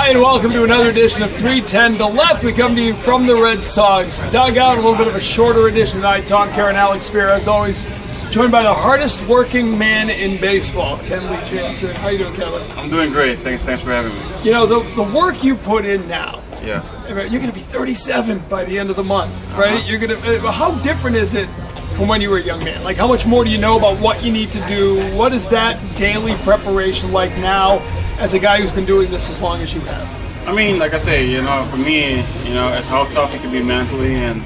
Hi, and welcome to another edition of 310 to Left. We come to you from the Red Sox dugout, a little bit of a shorter edition tonight. Tom, Caron, Alex, Speier, as always, joined by the hardest working man in baseball, Kenley Jansen. How you doing, Kenley? I'm doing great. Thanks for having me. You know, the work you put in now. Yeah. You're going to be 37 by the end of the month, right? You're going to. How different is it from when you were a young man? Like, how much more do you know about what you need to do? What is that daily preparation like now, as a guy who's been doing this as long as you have? I mean, like I say, for me, it's how tough it can be mentally, and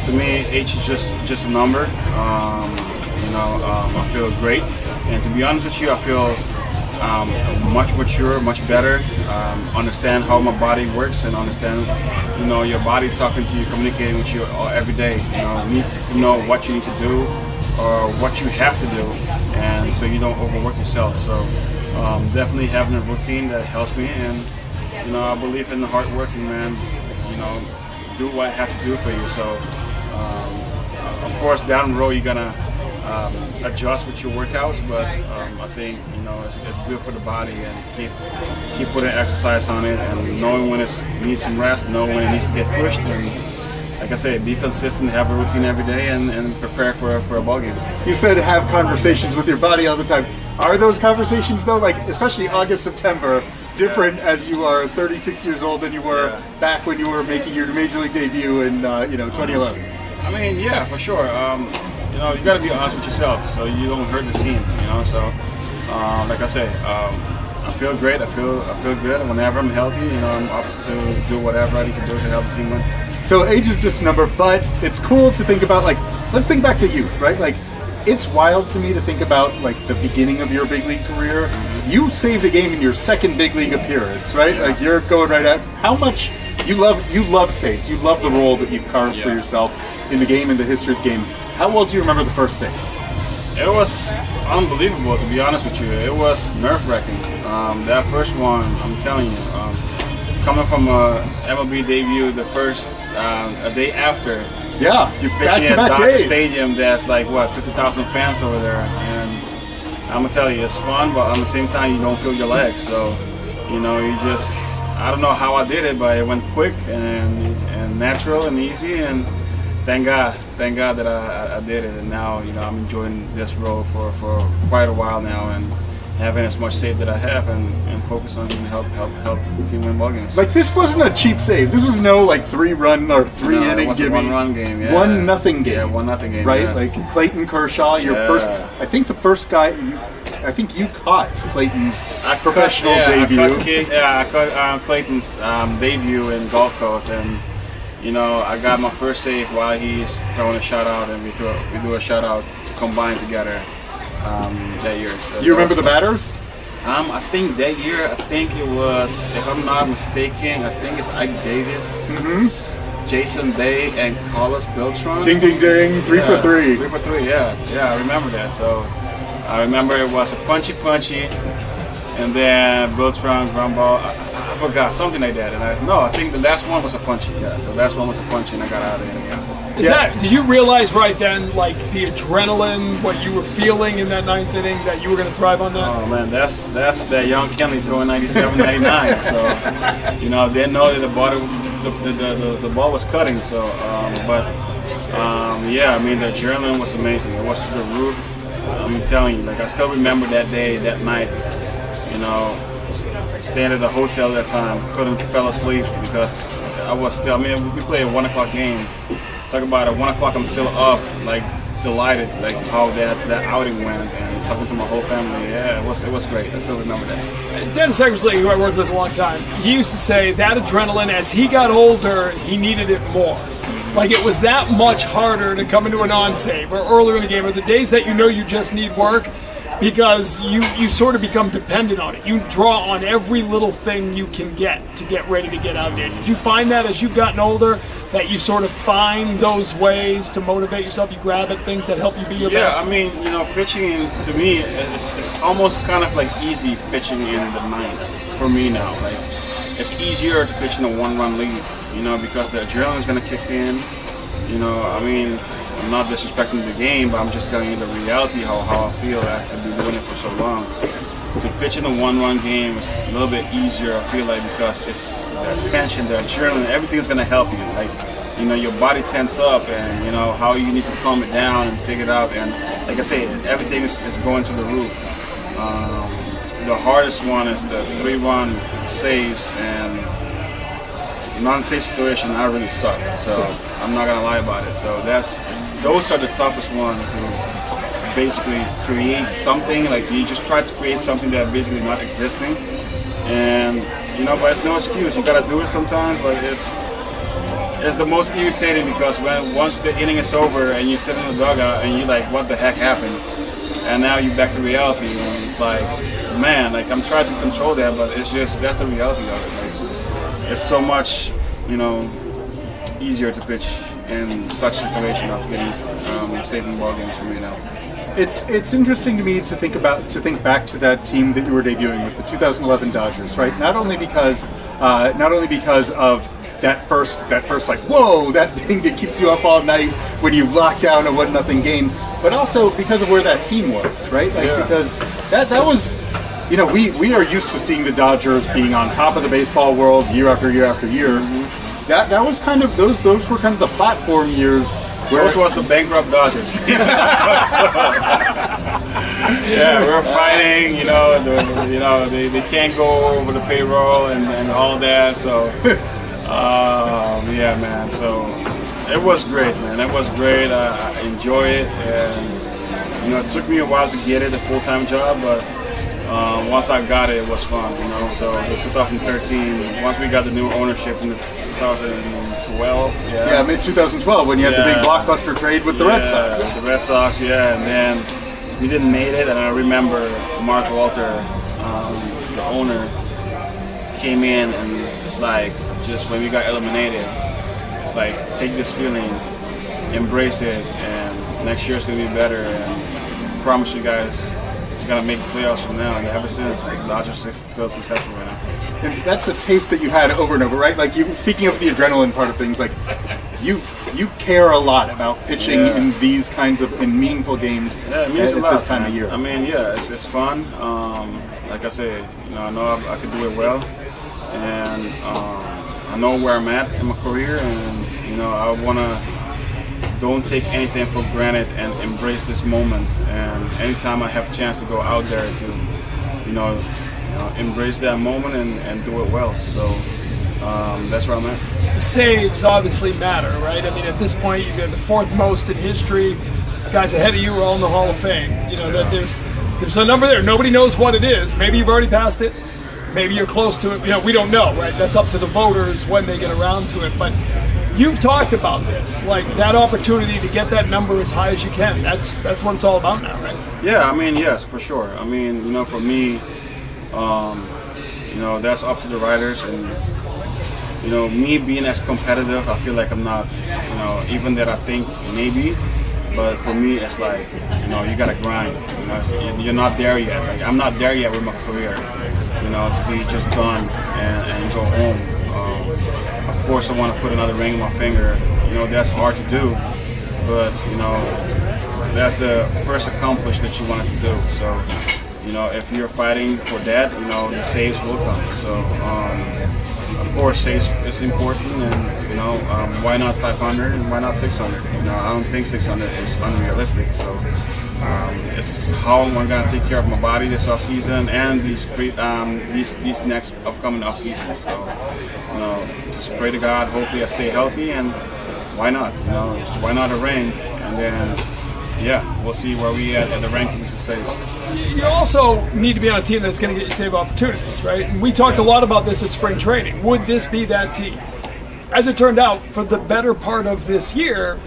to me, age is just a number. I feel great, and to be honest with you, I feel much mature, much better. Understand how my body works, and understand, your body talking to you, communicating with you every day. Need to know what you need to do or what you have to do, and so you don't overwork yourself. So definitely having a routine that helps me, and I believe in the hard working man. Do what I have to do for you. So of course, down the road you're gonna adjust with your workouts, but I think it's good for the body, and keep putting exercise on it, and knowing when it needs some rest, knowing when it needs to get pushed, and like I say, be consistent, have a routine every day, and prepare for a ball game. You said have conversations with your body all the time. Are those conversations though, like especially August, September, different as you are 36 years old than you were back when you were making your major league debut in 2011? I mean, yeah, for sure. You got to be honest with yourself, so you don't hurt the team. So like I say, I feel great. I feel good. Whenever I'm healthy, I'm up to do whatever I need to do to help the team win. So age is just a number, but it's cool to think about. Like, let's think back to youth, right? Like, it's wild to me to think about like the beginning of your big league career. Mm-hmm. You saved a game in your second big league appearance, right? Yeah. Like, you're going right at how much you love saves. You love the role that you've carved for yourself in the game, in the history of the game. How well do you remember the first save? It was unbelievable, to be honest with you. It was nerve-wracking. That first one, I'm telling you, coming from a MLB debut, the first a day after. Yeah, you pitching at Dodger Stadium. That's like 50,000 fans over there, and I'm gonna tell you, it's fun, but at the same time, you don't feel your legs. So, you just, I don't know how I did it, but it went quick and natural and easy, and thank God that I did it. And now, I'm enjoying this role for quite a while now, and having as much save that I have, and focus on help the team win ball games. Like, this wasn't a cheap save. This was no 3-run or 3-inning it was a 1-run game. Yeah. 1-0 game. Yeah, 1-0 game. Right? Yeah. Like Clayton Kershaw, your first. I think the first guy. I think you caught Clayton's professional debut. I caught Clayton's debut in Gulf Coast, and I got my first save while he's throwing a shutout, and we do a shutout combined together that year. So you remember the batters? I think that year, it was, if I'm not mistaken, I think it's Ike Davis, Jason Day, and Carlos Beltran. Ding, ding, ding, 3 for 3. 3 for 3, yeah, I remember that. So I remember it was a punchy, and then Beltran, ground ball. I forgot, something like that. And I think the last one was a punchy. Yeah, the last one was a punchy, and I got out of it. Did you realize right then, like, the adrenaline, what you were feeling in that 9th inning, that you were going to thrive on that? Oh man, that's that young Kenley throwing 97, 99. So, didn't know that the ball was cutting. So, yeah, I mean, the adrenaline was amazing. It was to the roof. I'm telling you, like, I still remember that day, that night. Staying at the hotel at that time, fell asleep because I was still. I mean, we played a 1 o'clock game. Talk about at 1 o'clock, I'm still up, like delighted, like how that outing went, and talking to my whole family. Yeah, it was great. I still remember that. Dennis Eckersley, who I worked with a long time, he used to say that adrenaline, as he got older, he needed it more. Like, it was that much harder to come into a non-save or earlier in the game, or the days that you just need work, because you sort of become dependent on it. You draw on every little thing you can get to get ready to get out there. Did you find that as you've gotten older, that you sort of find those ways to motivate yourself? You grab at things that help you be your best? Yeah, I mean, pitching to me is almost kind of like easy pitching in the ninth for me now. Like, it's easier to pitch in a 1-run lead, because the adrenaline's going to kick in. I mean, I'm not disrespecting the game, but I'm just telling you the reality, how I feel after being doing it for so long. to pitch in a one-run game is a little bit easier, I feel like, because it's the tension, the adrenaline, everything's going to help you. Like, you know, your body tense up, and you know how you need to calm it down and figure it out. And like I say, everything is going to the roof. The hardest one is the 3-run saves, and non-safe situation I really suck. So I'm not gonna lie about it. So those are the toughest ones to basically create something. Like you just try to create something that basically not existing, and you know, but it's no excuse. You gotta do it sometimes, but it's the most irritating because once the inning is over and you sit in the dugout and you're like, what the heck happened? And now you're back to reality, and it's like, man, like I'm trying to control that, but it's just, that's the reality of it. Like, it's so much, you know, easier to pitch in such situation of getting saving ball games for me now. It's interesting to me to think back to that team that you were debuting with, the 2011 Dodgers, right? Not only because of that first like, whoa, that thing that keeps you up all night when you lock down a 1-0 game, but also because of where that team was, right? Like, yeah. Because that was, you know, we are used to seeing the Dodgers being on top of the baseball world year after year after year. Mm-hmm. That was kind of those were kind of the platform years. Those was the bankrupt Dodgers. Yeah, we're fighting. You know, they can't go over the payroll and all of that. So, yeah, man. So it was great, man. It was great. I enjoy it, and you know, it took me a while to get it, a full-time job, but once I got it, it was fun. You know, so in 2013, once we got the new ownership in 2012. Yeah, mid-2012 when you had the big blockbuster trade with the Red Sox. The Red Sox, yeah, and then we didn't make it, and I remember Mark Walter, the owner, came in, and it's like, just when we got eliminated, it's like, take this feeling, embrace it, and next year's gonna be better, and I promise you guys, we're gonna make the playoffs from now. And ever since, like, Dodgers are still successful right now. And that's a taste that you've had over and over, right? Like, speaking of the adrenaline part of things, like you care a lot about pitching in these kinds of meaningful games it means a lot, this time of year. I mean, yeah, it's fun. Like I say, you know, I know I can do it well, and I know where I'm at in my career, and you know, I wanna don't take anything for granted and embrace this moment. And anytime I have a chance to go out there to, you know, embrace that moment and do it well. So that's where I'm at. The saves obviously matter, right? I mean, at this point, you've got the 4th most in history. The guys ahead of you are all in the Hall of Fame. You know, that there's a number there. Nobody knows what it is. Maybe you've already passed it. Maybe you're close to it. You know, we don't know, right? That's up to the voters when they get around to it. But you've talked about this, like that opportunity to get that number as high as you can. That's what it's all about now, right? Yeah, I mean, yes, for sure. I mean, you know, for me, you know, that's up to the writers, and you know, me being as competitive, I feel like I'm not, you know, even that I think maybe, but for me, it's like, you know, you gotta grind. You know, you're not there yet. Like, I'm not there yet with my career. You know, to be just done and go home. Of course, I want to put another ring on my finger. You know, that's hard to do, but you know, that's the first accomplishment that you want to do. So, you know, if you're fighting for that, you know, the saves will come. So, of course, saves is important, and you know, why not 500 and why not 600? You know, I don't think 600 is unrealistic. So, it's how am I going to take care of my body this off season and these next upcoming off seasons. So, you know, just pray to God. Hopefully, I stay healthy, and why not? You know, why not a ring? And then, yeah, we'll see where we at the rankings of saves. You also need to be on a team that's going to get you save opportunities, right? And we talked a lot about this at spring training. Would this be that team? As it turned out, for the better part of this year,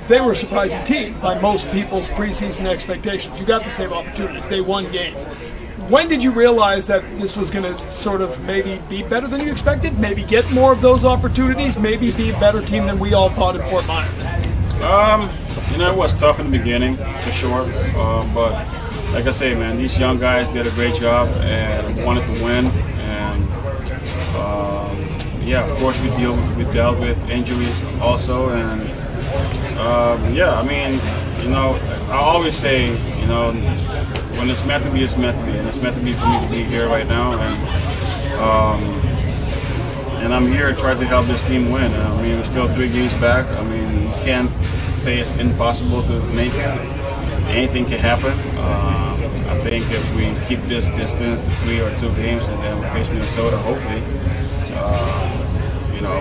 they were a surprising team by most people's preseason expectations. You got the save opportunities. They won games. When did you realize that this was going to sort of maybe be better than you expected? Maybe get more of those opportunities? Maybe be a better team than we all thought in Fort Myers? You know, it was tough in the beginning, for sure. But like I say, man, these young guys did a great job and wanted to win. And yeah, of course, we dealt with injuries also. And yeah, I mean, you know, I always say, you know, when it's meant to be, it's meant to be, and it's meant to be for me to be here right now, and I'm here to try to help this team win. I mean, we're still 3 games back. I mean, you can't say it's impossible to make it. Anything can happen. I think if we keep this distance to 3 or 2 games and then we face Minnesota, hopefully,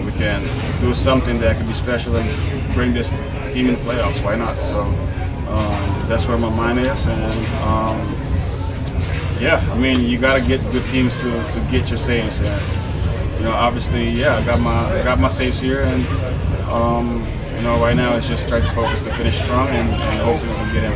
we can do something that can be special and bring this team in the playoffs. Why not? So that's where my mind is, and I mean, you got to get good teams to get your saves. And obviously, I got my saves here, and right now it's just trying to focus to finish strong and hopefully we can get in.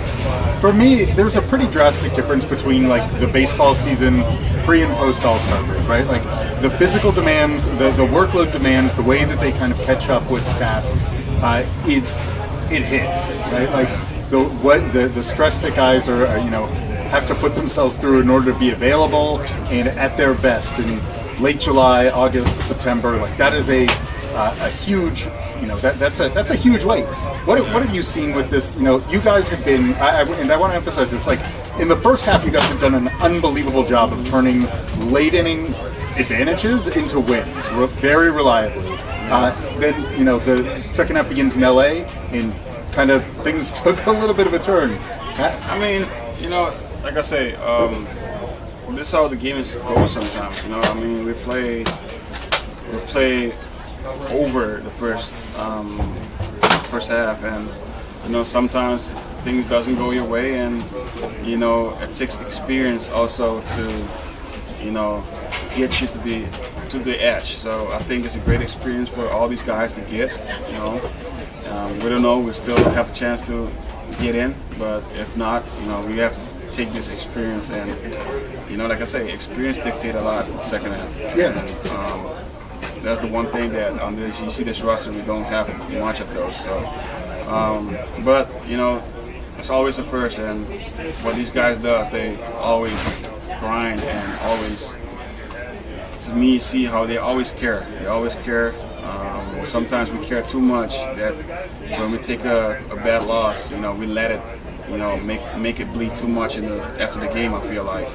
For me, there's a pretty drastic difference between like the baseball season pre and post All-Star break, right? Like the physical demands, the workload demands, the way that they kind of catch up with stats, it hits, right? Like the stress that guys are have to put themselves through in order to be available and at their best in late July, August, September. Like that is a huge, that's a huge weight. What have you seen with this? You guys have been, and I want to emphasize this. Like in the first half, you guys have done an unbelievable job of turning late inning advantages into wins, very reliably. Then the second half begins in LA, and kind of things took a little bit of a turn. I mean, like I say, this is how the games go sometimes. I mean, we play over the first half, and sometimes things doesn't go your way, and it takes experience also to get you to the edge. So I think it's a great experience for all these guys to get. We don't know, we still have a chance to get in, but if not, we have to take this experience, and like I say, experience dictate a lot in the second half. Yeah. And that's the one thing that on this, you see this roster, we don't have much of those. So, but it's always a first, and what these guys does, they always grind and always, to me, see how they always care. They always care. Sometimes we care too much that when we take a bad loss, we let it, make it bleed too much after the game. I feel like,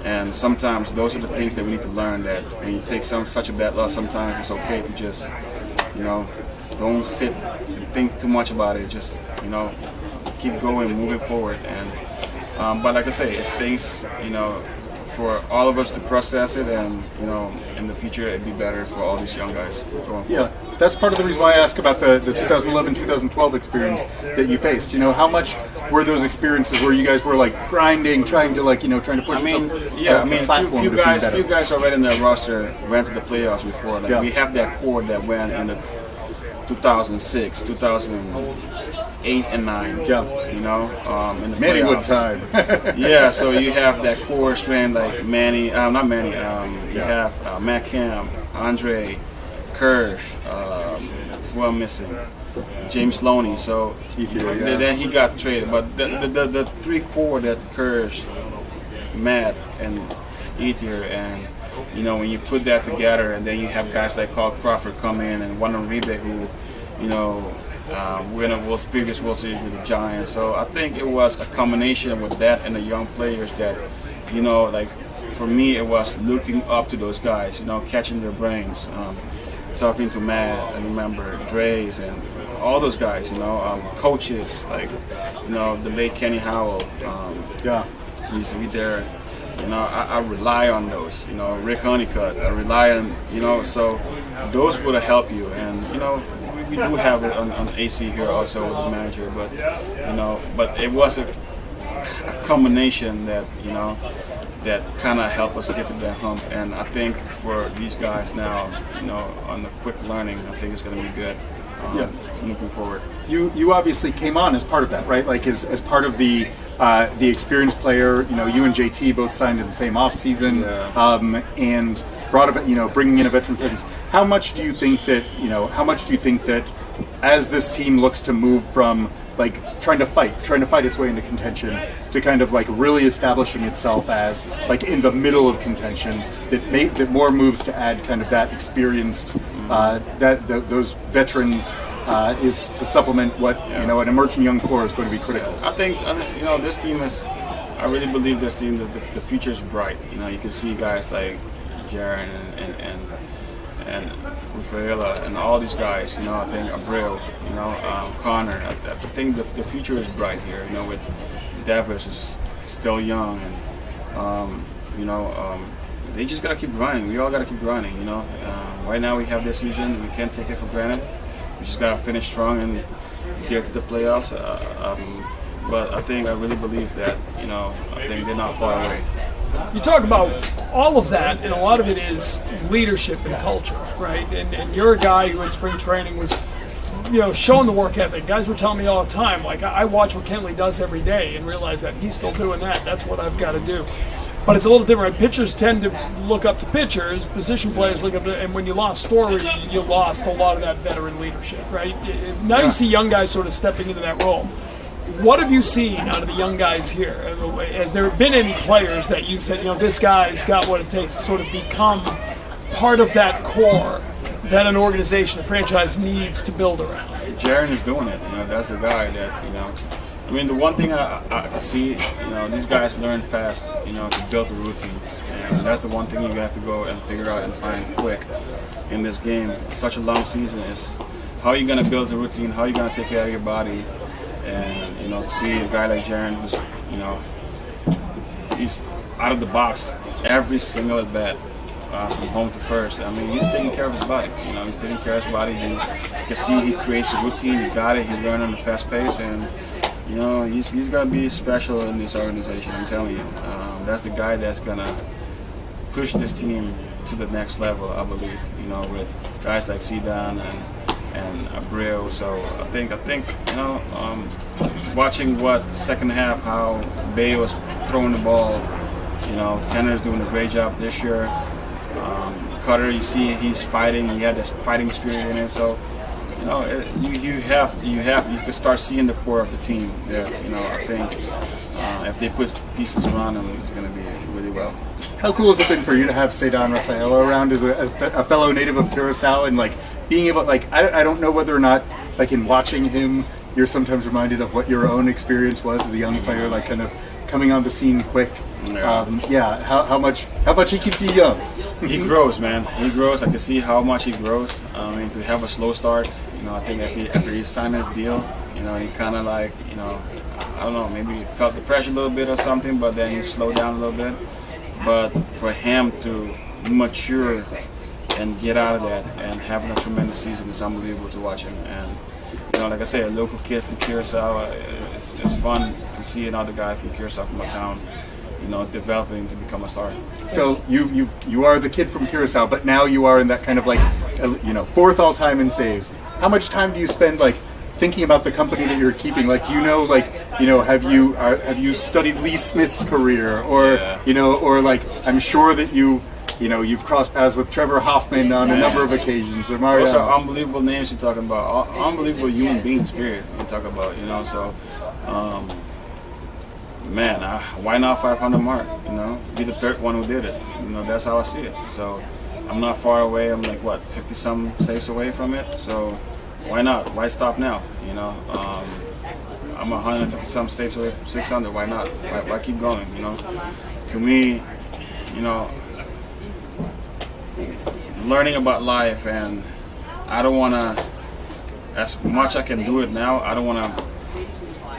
and sometimes those are the things that we need to learn. That when you take such a bad loss, sometimes it's okay to just, don't sit and think too much about it. Just, keep going, moving forward. And but like I say, it's things, for all of us to process it, and in the future it'd be better for all these young guys going forward. Yeah, that's part of the reason why I ask about the 2011-2012 experience that you faced. How much were those experiences where you guys were like grinding, trying to trying to push? Few guys already in their roster went to the playoffs before. Like we have that core that went in the 2006, 2008 and 9. Yeah. In the Manny playoffs. Wood time. Yeah, so you have that core strand like Manny, not Manny. You have Matt Kemp, Andre, Kirsch. Who I'm missing? James Loney. So then he got traded, but the 3 core that Kirsch, Matt, and Ethier, and when you put that together, and then you have guys like Carl Crawford come in, and Juan Uribe, who win a previous World Series with the Giants. So I think it was a combination with that and the young players that, like for me, it was looking up to those guys, catching their brains, talking to Matt, and remember Dre's and all those guys, coaches like, the late Kenny Howell. He used to be there. I rely on those. Rick Honeycutt. I rely on, so those would have helped you, and we do have it on AC here also as a manager, but it was a combination that that kind of helped us get to that hump. And I think for these guys now, on the quick learning, I think it's going to be good moving forward. You obviously came on as part of that, right? Like as part of the experienced player. You and JT both signed in the same off season, and brought about bringing in a veteran presence. How much do you think that as this team looks to move from like trying to fight its way into contention to kind of like really establishing itself as like in the middle of contention, that more moves to add kind of that experienced, those veterans is to supplement what an emerging young core is going to be critical. I think this team is. I really believe this team. The future is bright. You can see guys like Caron and Rafaela and all these guys. I think Abreu. Connor. I think the future is bright here. With Davis is still young, and they just gotta keep grinding. We all gotta keep grinding. Right now we have this season. We can't take it for granted. We just gotta finish strong and get to the playoffs. But I really believe that I think they're not far away. You talk about all of that, and a lot of it is leadership and culture, right? And you're a guy who at spring training was, showing the work ethic. Guys were telling me all the time, like, I watch what Kenley does every day and realize that he's still doing that. That's what I've got to do. But it's a little different. Pitchers tend to look up to pitchers. Position players look up to, and when you lost Story, you lost a lot of that veteran leadership, right? Now you see young guys sort of stepping into that role. What have you seen out of the young guys here? Has there been any players that you've said, this guy's got what it takes to sort of become part of that core that an organization, a franchise needs to build around? Caron is doing it. That's the guy that, the one thing I see, these guys learn fast, to build a routine. And that's the one thing you have to go and figure out and find quick in this game. It's such a long season. Is how are you going to build a routine? How are you going to take care of your body? And to see a guy like Caron who's he's out of the box every single at bat from home to first. He's taking care of his body. He's taking care of his body. You can see he creates a routine. He got it. He learned on a fast pace, and he's gonna be special in this organization. I'm telling you, that's the guy that's gonna push this team to the next level. I believe. With guys like Sedan and Abreu. So I think watching what second half, how Bay was throwing the ball, Tanner's doing a great job this year. Cutter, you see he's fighting. He had this fighting spirit in it. So you can start seeing the core of the team. Yeah. I think if they put pieces around him, it's going to be really well. How cool has it been for you to have Sedan Rafaela around as a fellow native of Curacao, and being able, I don't know whether or not, in watching him, you're sometimes reminded of what your own experience was as a young player, kind of coming on the scene quick. Yeah. How much he keeps you young. He grows, man. He grows. I can see how much he grows. To have a slow start, I think after he signed his deal, he kind of I don't know, maybe felt the pressure a little bit or something, but then he slowed down a little bit. But for him to mature and get out of that and having a tremendous season is unbelievable to watch him. And like I say, a local kid from Curacao, it's fun to see another guy from Curacao, from my town, developing to become a star. So you are the kid from Curacao, but now you are in that kind of fourth all time in saves. How much time do you spend thinking about the company that you're keeping? Have you studied Lee Smith's career, or I'm sure that you've crossed paths with Trevor Hoffman on a number of occasions, or Mario. Those are unbelievable names you're talking about. Unbelievable human beings, period. You talk about, So, why not 500 mark? Be the third one who did it. That's how I see it. So, I'm not far away. I'm 50 some saves away from it. So, why not? Why stop now? I'm 150 some saves away from 600. Why not? Why keep going? To me, learning about life, and I don't want to, as much I can do it now, I don't want to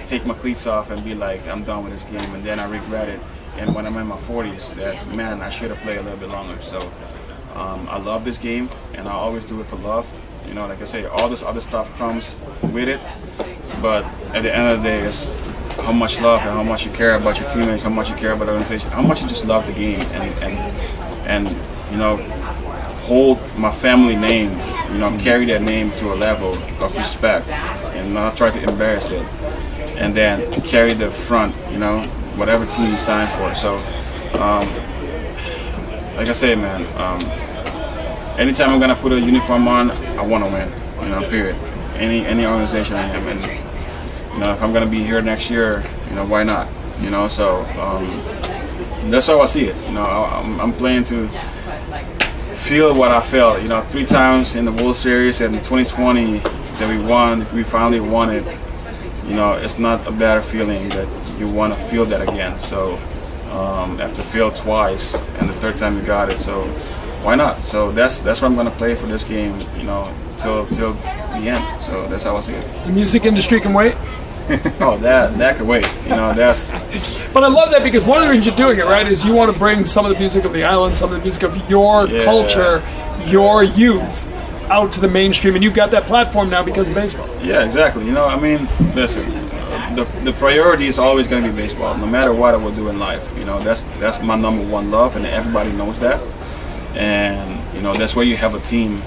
take my cleats off and be like, I'm done with this game, and then I regret it. And when I'm in my 40s, I should have played a little bit longer. So I love this game, and I always do it for love. Like I say, all this other stuff comes with it, but at the end of the day, it's how much love and how much you care about your teammates, how much you care about the organization, how much you just love the game, and hold my family name, carry that name to a level of respect, and not try to embarrass it, and then carry the front, whatever team you sign for. So, like I say, man, anytime I'm gonna put a uniform on, I want to win. Period. Any organization I am, and if I'm gonna be here next year, why not? So that's how I see it. I'm playing to feel what I felt. 3 times in the World Series, and in 2020, that we won, if we finally won it, you know, it's not a better feeling that you want to feel that again. So after fail twice and the third time you got it, so why not? So that's what I'm going to play for this game, you know, till the end. So that's how I see it. The music industry can wait. Oh, that could wait. You know, that's. But I love that because one of the reasons you're doing it, right, is you want to bring some of the music of the island, some of the music of your culture, your youth, out to the mainstream, and you've got that platform now because of baseball. Yeah, exactly. You know, I mean, listen, the priority is always going to be baseball, no matter what I will do in life. You know, that's my number one love, and everybody knows that. And you know, that's why you have a team,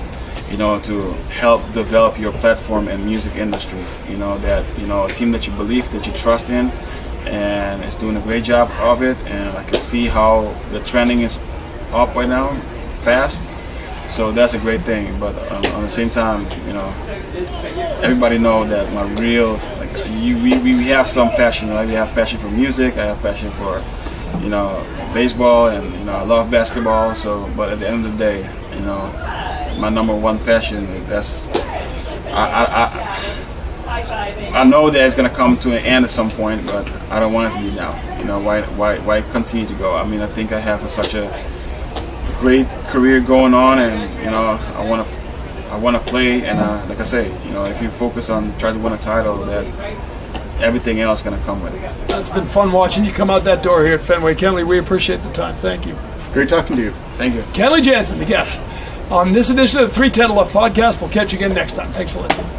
you know, to help develop your platform and music industry. You know, that, you know, a team that you believe, that you trust in, and is doing a great job of it. And I can see how the trending is up right now, fast. So that's a great thing. But on the same time, you know, everybody know that my real, like, we have some passion. Right? We have passion for music. I have passion for, you know, baseball, and you know, I love basketball. So, but at the end of the day, you know, my number one passion, that's I know that it's gonna come to an end at some point, but I don't want it to be now. You know, why continue to go? I mean, I think I have such a great career going on, and you know, I wanna play, and like I say, you know, if you focus on trying to win a title, that everything else is gonna come with it. It's been fun watching you come out that door here at Fenway. Kenley, we appreciate the time. Thank you. Great talking to you. Thank you. Kenley Jansen, the guest on this edition of the 310 Left podcast. We'll catch you again next time. Thanks for listening.